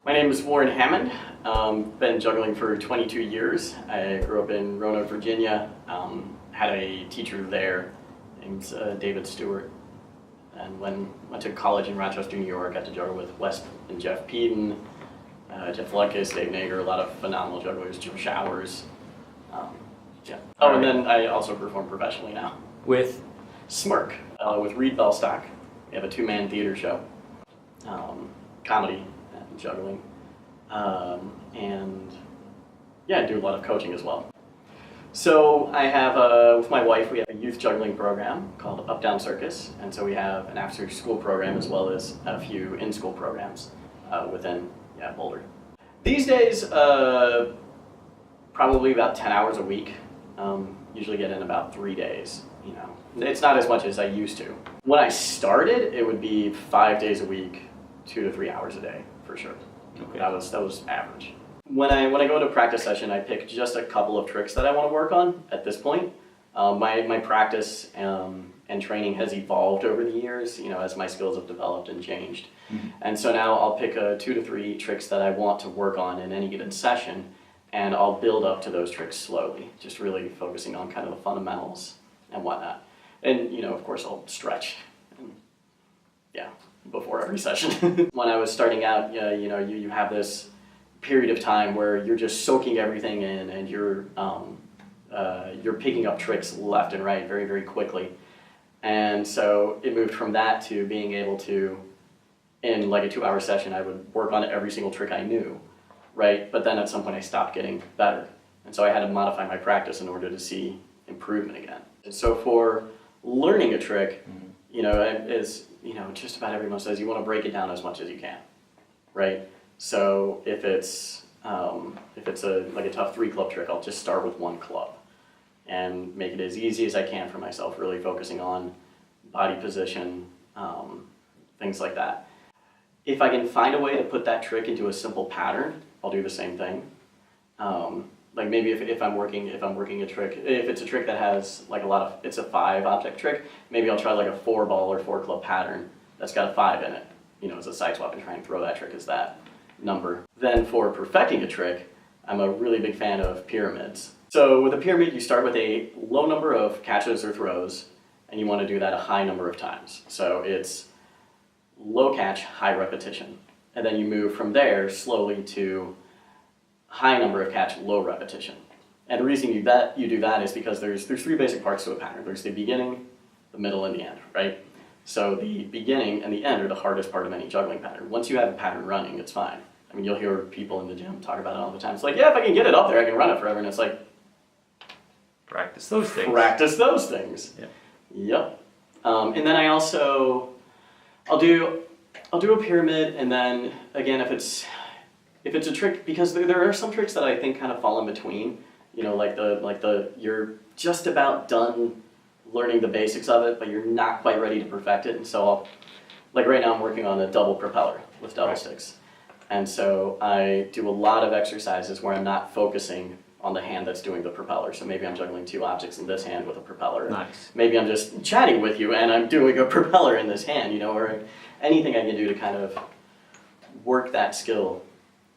My name is Warren Hammond. Been juggling for 22 years. I grew up in Roanoke, Virginia. Had a teacher there named David Stewart. And went to college in Rochester, New York. Got to juggle with Wes and Jeff Peden, Jeff Lucas, Dave Nager, a lot of phenomenal jugglers, Joe Showers. Yeah. Oh, and then I also perform professionally now. With? Smirk, with Reed Bellstock. We have a two-man theater show. Comedy and juggling. And yeah, I do a lot of coaching as well. So I have, with my wife, we have a youth juggling program called Up Down Circus. And so we have an after-school program as well as a few in-school programs within Boulder. These days, probably about 10 hours a week. Usually get in about 3 days. You know, it's not as much as I used to. When I started, it would be 5 days a week, 2 to 3 hours a day for sure. Okay. That was average. When I go to a practice session, I pick just a couple of tricks that I want to work on at this point. My practice and training has evolved over the years, you know, as my skills have developed and changed. Mm-hmm. And so now I'll pick 2 to 3 tricks that I want to work on in any given session, and I'll build up to those tricks slowly, just really focusing on kind of the fundamentals and whatnot. And, you know, of course, I'll stretch, and, before every session. When I was starting out, you know, you have this period of time where you're just soaking everything in, and you're picking up tricks left and right very, very quickly. And so it moved from that to being able to, in like a 2-hour session, I would work on every single trick I knew, right? But then at some point I stopped getting better. And so I had to modify my practice in order to see improvement again. And so for learning a trick, you know, is, you know, just about everyone says you want to break it down as much as you can, right? So if it's like a tough 3-club trick, I'll just start with 1 club and make it as easy as I can for myself, really focusing on body position, things like that. If I can find a way to put that trick into a simple pattern, I'll do the same thing. Like maybe if I'm working a trick, if it's a trick that has like it's a 5-object trick, maybe I'll try like a 4-ball or 4-club pattern that's got a 5 in it, you know, as a side swap, and try and throw that trick as that number. Then for perfecting a trick, I'm a really big fan of pyramids. So with a pyramid, you start with a low number of catches or throws, and you want to do that a high number of times. So it's low catch, high repetition. And then you move from there slowly to high number of catch, low repetition. And the reason you do that is because there's 3 basic parts to a pattern. There's the beginning, the middle, and the end, right? So the beginning and the end are the hardest part of any juggling pattern. Once you have a pattern running, it's fine. I mean, you'll hear people in the gym talk about it all the time. It's like, yeah, if I can get it up there, I can run it forever. And it's like, practice those things. Practice those things. Yeah. Yep. And then I'll do a pyramid, and then again, if it's a trick, because there are some tricks that I think kind of fall in between. You know, like you're just about done learning the basics of it, but you're not quite ready to perfect it. And so like right now I'm working on a double propeller with double sticks. And so I do a lot of exercises where I'm not focusing on the hand that's doing the propeller. So maybe I'm juggling 2 objects in this hand with a propeller. Nice. Maybe I'm just chatting with you and I'm doing a propeller in this hand, you know, or anything I can do to kind of work that skill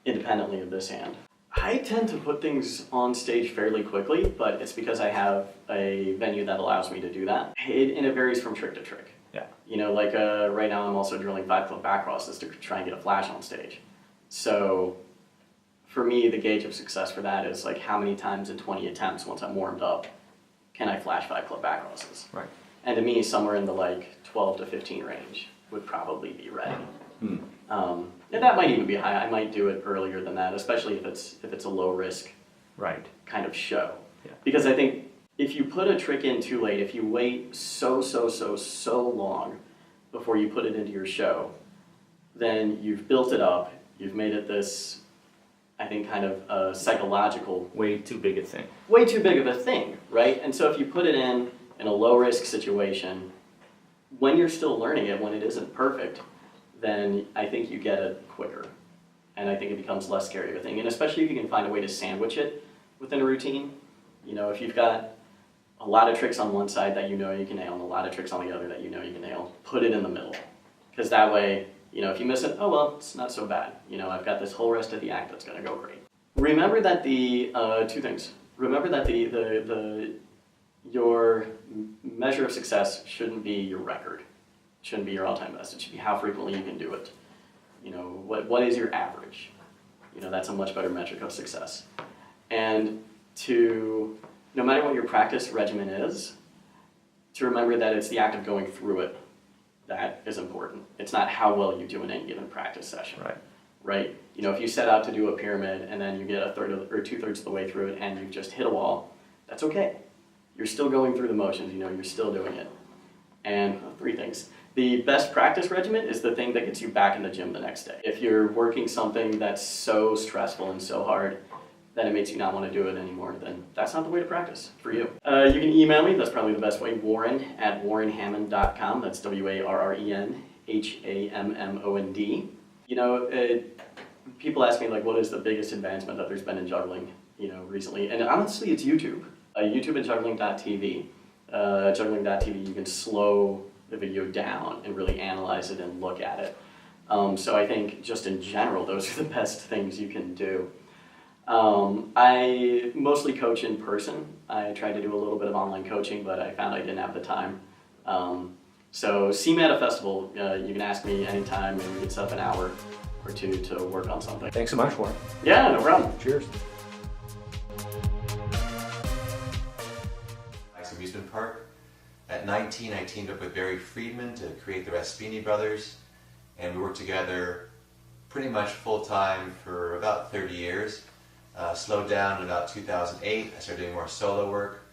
independently of this hand. I tend to put things on stage fairly quickly, but it's because I have a venue that allows me to do that. And it varies from trick to trick. Yeah. You know, like right now I'm also drilling 5-club back crosses to try and get a flash on stage. So for me, the gauge of success for that is like how many times in 20 attempts, once I'm warmed up, can I flash 5-club back crosses? Right. And to me, somewhere in the like 12 to 15 range would probably be ready. And that might even be high. I might do it earlier than that, especially if it's a low risk kind of show. Yeah. Because I think if you put a trick in too late, if you wait so long before you put it into your show, then you've built it up, you've made it this, I think, kind of a psychological... Way too big a thing. Way too big of a thing, right? And so if you put it in a low risk situation, when you're still learning it, when it isn't perfect, then I think you get it quicker. And I think it becomes less scary of a thing. And especially if you can find a way to sandwich it within a routine. You know, if you've got a lot of tricks on one side that you know you can nail and a lot of tricks on the other that you know you can nail, put it in the middle. Because that way, If you miss it, oh well, it's not so bad. I've got this whole rest of the act that's going to go great. Remember that two things. Remember that your measure of success shouldn't be your record. It shouldn't be your all-time best. It should be how frequently you can do it. What is your average? That's a much better metric of success. And no matter what your practice regimen is, to remember that it's the act of going through it that is important. It's not how well you do in any given practice session. Right? If you set out to do a pyramid and then you get a third or 2/3 of the way through it and you've just hit a wall, that's okay. You're still going through the motions, you're still doing it. And three things. The best practice regimen is the thing that gets you back in the gym the next day. If you're working something that's so stressful and so hard that it makes you not want to do it anymore, then that's not the way to practice for you. You can email me, that's probably the best way, warren@warrenhammond.com. That's WarrenHammond. People ask me, what is the biggest advancement that there's been in juggling, recently? And honestly, it's YouTube. YouTube and juggling.tv. Juggling.tv, you can slow the video down and really analyze it and look at it. So I think just in general, those are the best things you can do. I mostly coach in person. I tried to do a little bit of online coaching, but I found I didn't have the time. So see me at a festival. You can ask me anytime and we can set up an hour or two to work on something. Thanks so much, Warren. Yeah, no problem. Cheers. Amusement park. At 19, I teamed up with Barry Friedman to create the Raspini Brothers, and we worked together pretty much full-time for about 30 years. Slowed down in about 2008. I started doing more solo work.